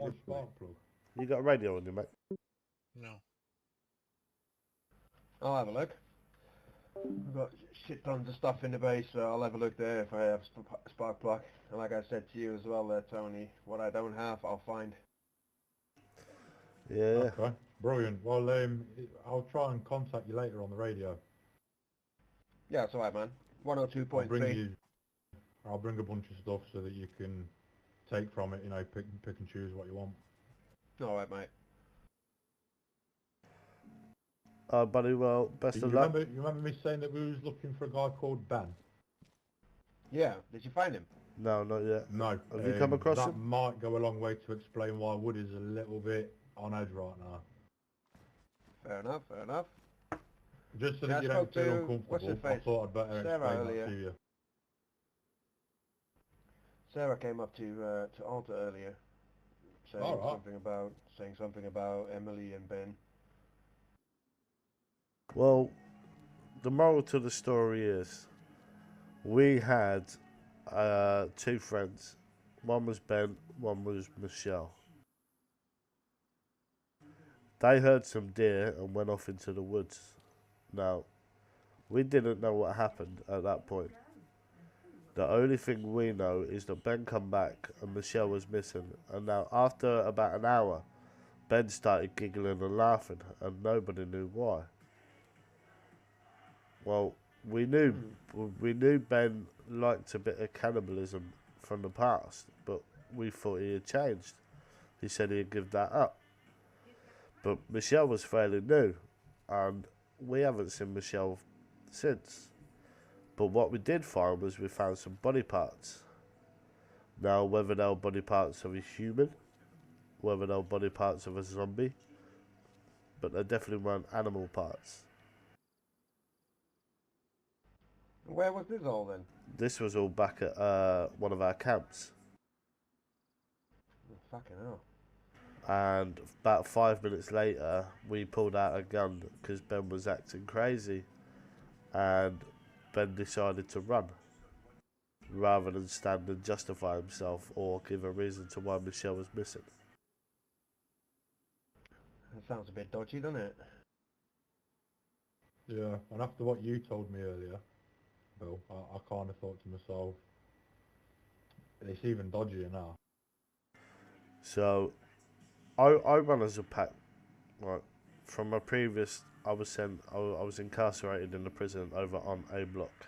your spark plug? You got a radio on you, mate? No. I'll have a look. I've got shit tons of stuff in the base, so I'll have a look there if I have spark plug. And like I said to you as well there, Tony, what I don't have, I'll find. Yeah. Okay, brilliant. Well, I'll try and contact you later on the radio. Yeah, it's alright, man. I'll 102.3. I'll bring a bunch of stuff so that you can take from it, you know, pick and choose what you want. Alright, mate. Buddy, well, best of luck. You remember me saying that we was looking for a guy called Ben? Yeah, did you find him? No, not yet. No. Have you come across that him? might go a long way to explain why Woody's a little bit on edge right now. Fair enough, fair enough. Just so Yeah, that you I don't spoke feel to- uncomfortable, what's her I face? thought I'd better Sarah explain earlier. that to you. Sarah came up to Alta earlier, saying Alright. something about Emily and Ben. Well, the moral to the story is we had two friends. One was Ben, one was Michelle. They heard some deer and went off into the woods. Now, we didn't know what happened at that point. The only thing we know is that Ben come back and Michelle was missing. And now, after about an hour, Ben started giggling and laughing, and nobody knew why. Well, we knew Ben liked a bit of cannibalism from the past, but we thought he had changed. He said he'd give that up. But Michelle was fairly new, and we haven't seen Michelle since. But what we did find was we found some body parts. Now, whether they were body parts of a human, whether they were body parts of a zombie, but they definitely weren't animal parts. Where was this all then? This was all back at one of our camps. Oh, fucking hell. And about 5 minutes later, we pulled out a gun because Ben was acting crazy. And Ben decided to run rather than stand and justify himself or give a reason to why Michelle was missing. That sounds a bit dodgy, doesn't it? Yeah, and after what you told me earlier, Bill, I kind of thought to myself, it's even dodgier now. So, I run as a pack. Right, from my previous, I was incarcerated in the prison over on A block.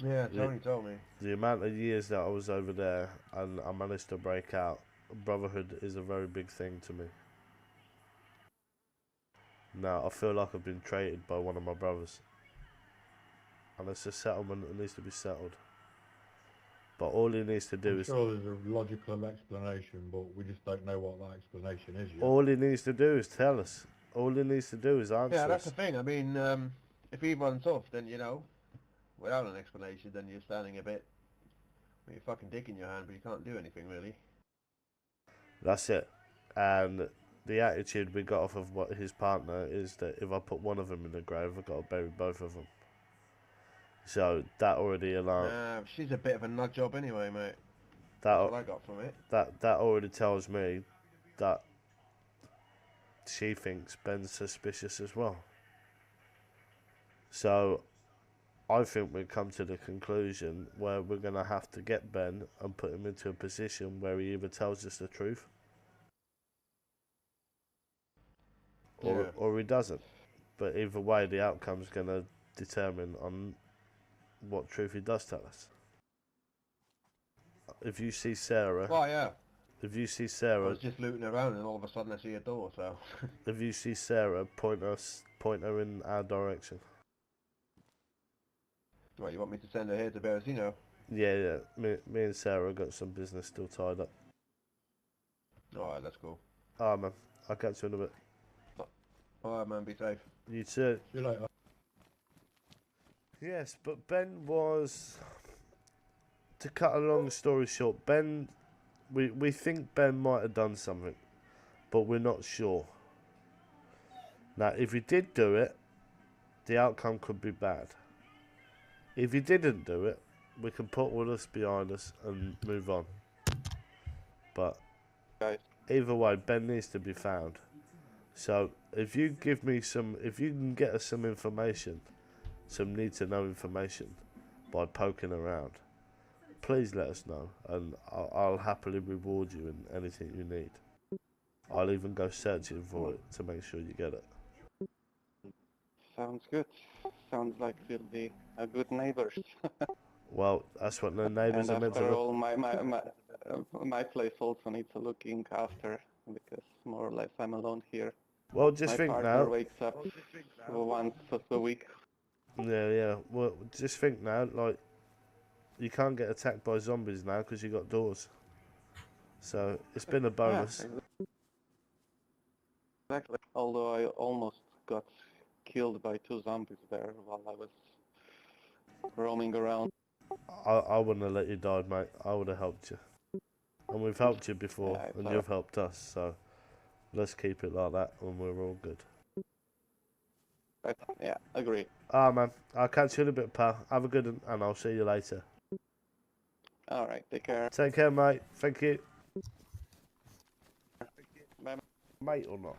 Yeah, Tony told me. The amount of years that I was over there and I managed to break out, brotherhood is a very big thing to me. Now, I feel like I've been treated by one of my brothers. And it's a settlement that needs to be settled. But all he needs to do I'm is... sure there's a logical explanation, but we just don't know what that explanation is yet. All he needs to do is tell us. All he needs to do is answer Yeah, that's us. the thing. I mean, if he runs off, then, you know, without an explanation, then you're standing a bit with your fucking dick in your hand, but you can't do anything, really. That's it. And the attitude we got off of what his partner is that if I put one of them in the grave, I've got to bury both of them. So that already alarmed. She's a bit of a nut job anyway, mate. That That's what I got from it. that already tells me that she thinks Ben's suspicious as well. So I think we've come to the conclusion where we're going to have to get Ben and put him into a position where he either tells us the truth or he doesn't. But either way, the outcome's going to determine on what truth he does tell us. If you see Sarah... Oh, yeah. If you see I Sarah... was just looting around and all of a sudden I see a door, so... If you see Sarah, point her in our direction. Right, you want me to send her here to Berezino? Yeah. Me and Sarah got some business still tied up. Alright, that's cool. Ah, man. I'll catch you in a bit. Alright, man, be safe. You too. See you later. Yes, but Ben was... To cut a long story short, Ben... We think Ben might have done something, but we're not sure. Now, if he did do it, the outcome could be bad. If he didn't do it, we can put all this behind us and move on. But Either way, Ben needs to be found. So if you give me some, if you can get us some information, some need to know information by poking around, please let us know, and I'll happily reward you in anything you need. I'll even go searching for it to make sure you get it. Sounds good. Sounds like we'll be a good neighbors. Well, that's what the neighbours And are meant to after do. all, my place also needs looking after because more or less I'm alone here. Well, just My think partner now. wakes up once a week. Yeah. Well, just think now. Like, you can't get attacked by zombies now because you got doors. So it's been a bonus. Yeah, exactly. Although I almost got killed by 2 zombies there while I was roaming around. I wouldn't have let you die, mate. I would have helped you. And we've helped you before, Yeah, and you've helped us. So let's keep it like that, and we're all good. Right. Yeah, agree. Man. I'll catch you in a bit, pal. Have a good one, and I'll see you later. All right, take care. Take care, mate. Thank you. Bye. Mate or not?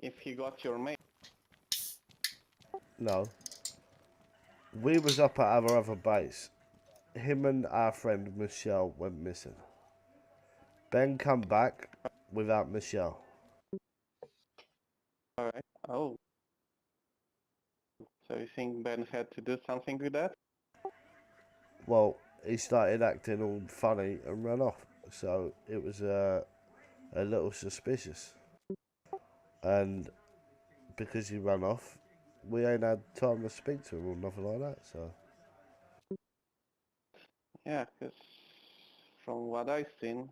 If he got your mail. No. We was up at our other base. Him and our friend Michelle went missing. Ben come back without Michelle. All right. Oh. So you think Ben had to do something with that? Well, he started acting all funny and ran off. So it was a little suspicious. And because he ran off, we ain't had time to speak to him or nothing like that. So Yeah, because from what I've seen,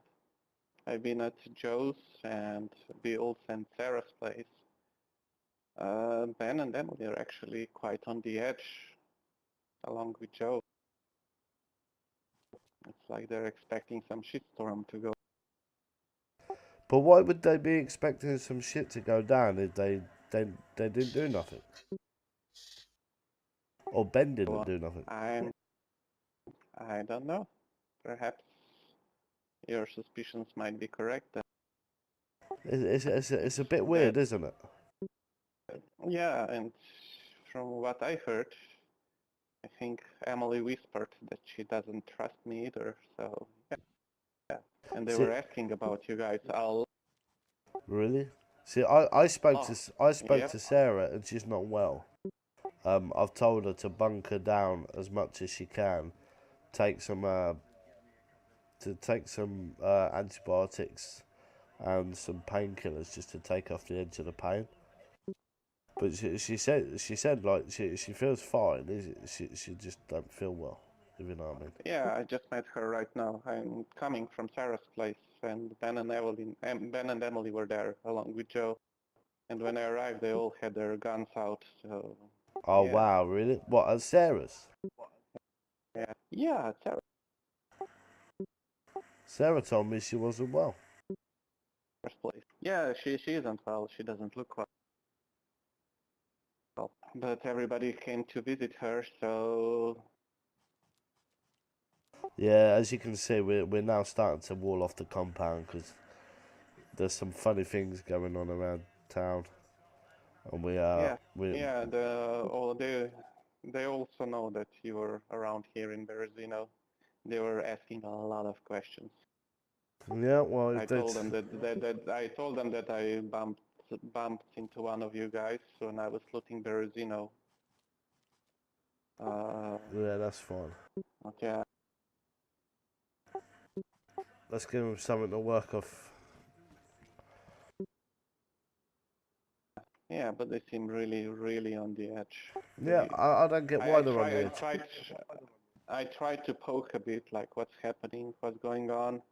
I've been at Joe's and we also in Sarah's place. Ben and Emily are actually quite on the edge, along with Joe. It's like they're expecting some shitstorm to go. but why would they be expecting some shit to go down if they didn't do nothing? Or Ben didn't do nothing? I don't know. Perhaps your suspicions might be correct. It's a bit weird, isn't it? Yeah, and from what I heard, I think Emily whispered that she doesn't trust me either, so yeah. And they were asking about you guys all. Really? See, I spoke Yep. to Sarah and she's not well. I've told her to bunker down as much as she can, take some antibiotics and some painkillers just to take off the edge of the pain. But she said like she feels fine. She just don't feel well, if you know what I mean. Yeah, I just met her right now. I'm coming from Sarah's place, and Ben and Emily were there along with Joe. And when I arrived, they all had their guns out. So. Oh yeah. wow, really? What, at Sarah's? Yeah, Sarah. Sarah told me she wasn't well. Place. Yeah, she isn't well. She doesn't look well. But everybody came to visit her, so. Yeah, as you can see, we're now starting to wall off the compound because there's some funny things going on around town, and they also know that you were around here in Berezino. They were asking a lot of questions. Yeah, well, I told them that I bumped into one of you guys when I was looting Berezino. Yeah, that's fine. Yeah. Let's give them something to work off. Yeah, but they seem really, really on the edge. Yeah, I don't get why they're on the edge. I tried to poke a bit, like what's happening, what's going on,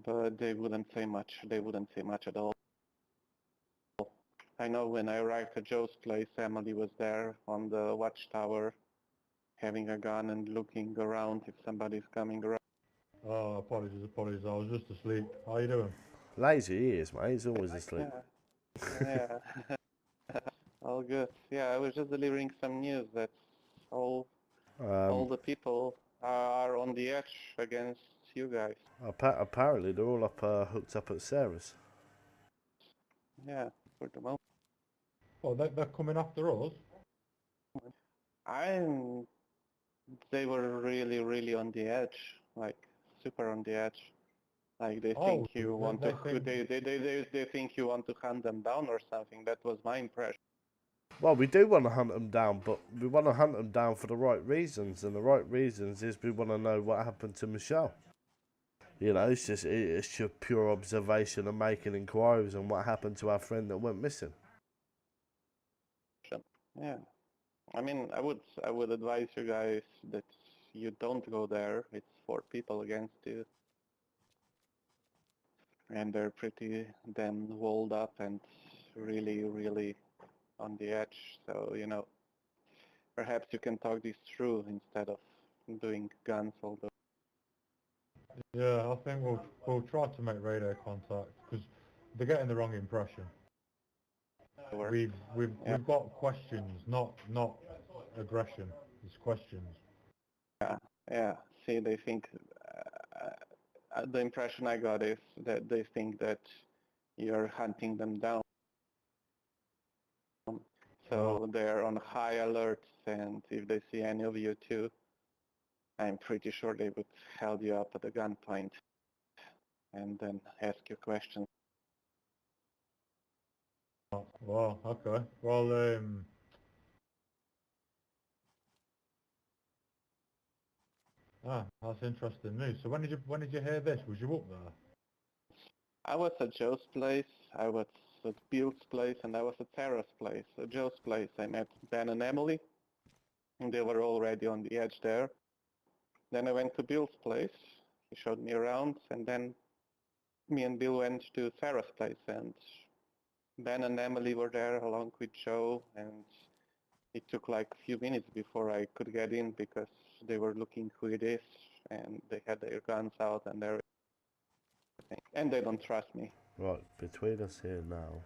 but they wouldn't say much. They wouldn't say much at all. I know when I arrived at Joe's place, Emily was there on the watchtower, having a gun and looking around if somebody's coming around. Oh, apologies. I was just asleep. How you doing? Lazy he is, mate. He's always asleep. Yeah. All good. Yeah, I was just delivering some news that all the people are on the edge against you guys. Apparently, they're all hooked up at Sarah's. Yeah, for the moment. Well, they're coming after us. They were really, really on the edge, like super on the edge. Like they Oh, think you want they to, think... they think you want to hunt them down or something. That was my impression. Well, we do want to hunt them down, but we want to hunt them down for the right reasons, and the right reasons is we want to know what happened to Michelle. You know, it's just pure observation and making inquiries on what happened to our friend that went missing. Yeah, I mean, I would advise you guys that you don't go there. It's 4 people against you, and they're pretty damn walled up and really, really on the edge. So you know, perhaps you can talk this through instead of doing guns all the. Yeah, I think we'll try to make radio contact because they're getting the wrong impression. Work. We've got questions, not aggression. It's questions. Yeah. See, they think the impression I got is that they think that you're hunting them down. So they're on high alert, and if they see any of you too, I'm pretty sure they would held you up at a gunpoint and then ask you questions. Oh, well, okay. Well, that's interesting news. So when did you hear this? Was you up there? I was at Joe's place, I was at Bill's place, and I was at Sarah's place. At Joe's place, I met Ben and Emily, and they were already on the edge there. Then I went to Bill's place. He showed me around, and then me and Bill went to Sarah's place, and Ben and Emily were there along with Joe, and it took like a few minutes before I could get in because they were looking who it is, and they had their guns out and everything, and they don't trust me. Right, between us here now,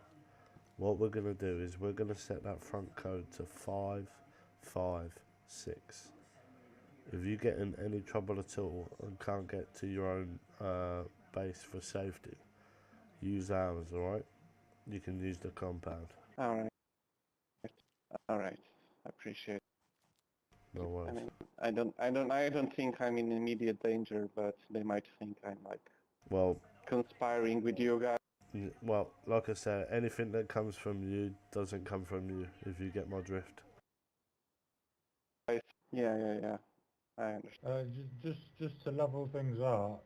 what we're going to do is we're going to set that front code to 556. If you get in any trouble at all and can't get to your own base for safety, use ours, alright? You can use the compound. Alright. Alright. I appreciate it. No worries. I mean, I don't think I'm in immediate danger, but they might think I'm like Well, conspiring with you guys. well, like I said, anything that comes from you doesn't come from you, if you get my drift. Yeah. I understand. Just to level things out,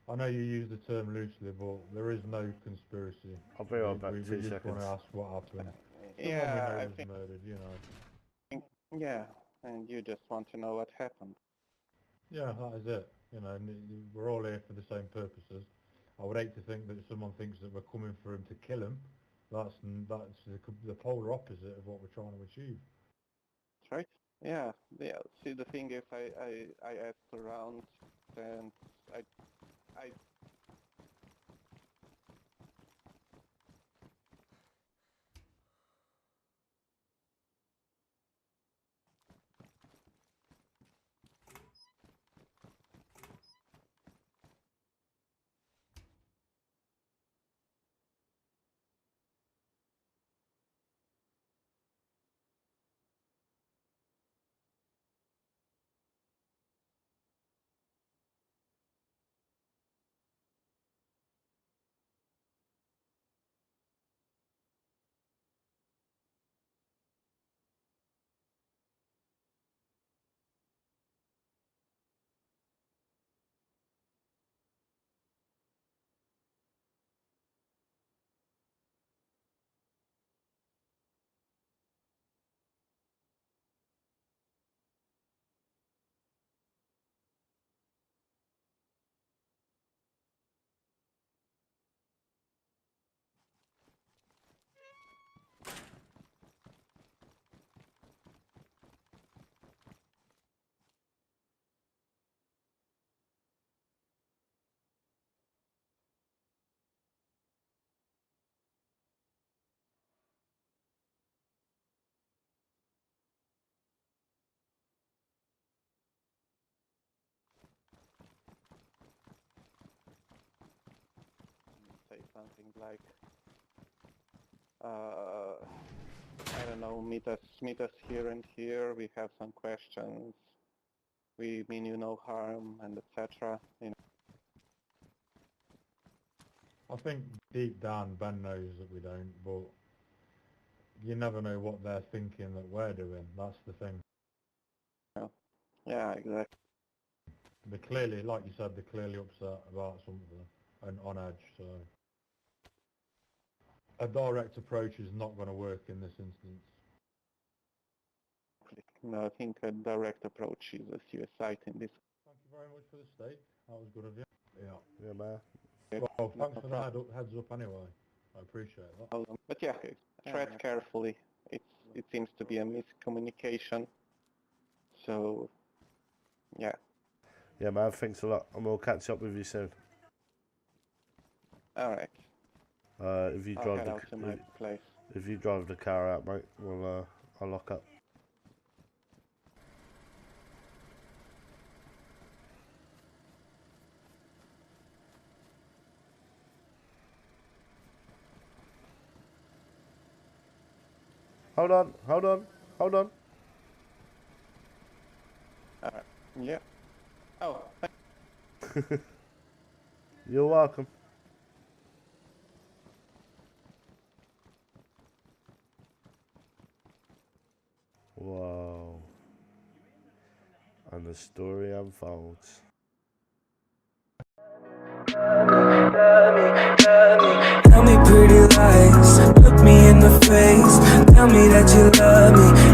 I know you use the term loosely, but there is no conspiracy. I'll be right back, We 2 just seconds. want to ask what happened. Someone we Yeah, know I was think. murdered, you know. Yeah, and you just want to know what happened. Yeah, that is it. You know, we're all here for the same purposes. I would hate to think that someone thinks that we're coming for him to kill him. That's the polar opposite of what we're trying to achieve. That's right. Yeah. See, the thing is, I asked around, and I something like, I don't know, meet us here and here. We have some questions. We mean you no harm, and etc. You know. I think deep down Ben knows that we don't, but you never know what they're thinking that we're doing. That's the thing. Yeah, exactly. They're clearly, like you said, they're clearly upset about something and on edge, so a direct approach is not going to work in this instance. No, I think a direct approach is a suicide in this. Thank you very much for the steak. That was good of you. Yeah. Yeah, man. Well, thanks for the heads up anyway. I appreciate that. But yeah, tread carefully. It seems to be a miscommunication. So, yeah. Yeah, man, thanks a lot. And we'll catch up with you soon. Alright. If you I'll drive head out to my place. if you drive the car out, mate, I'll lock up. Hold on. Alright. Yeah. Oh, You're welcome. Whoa. And the story unfolds. Tell me pretty lies, look me in the face. Tell me that you love me.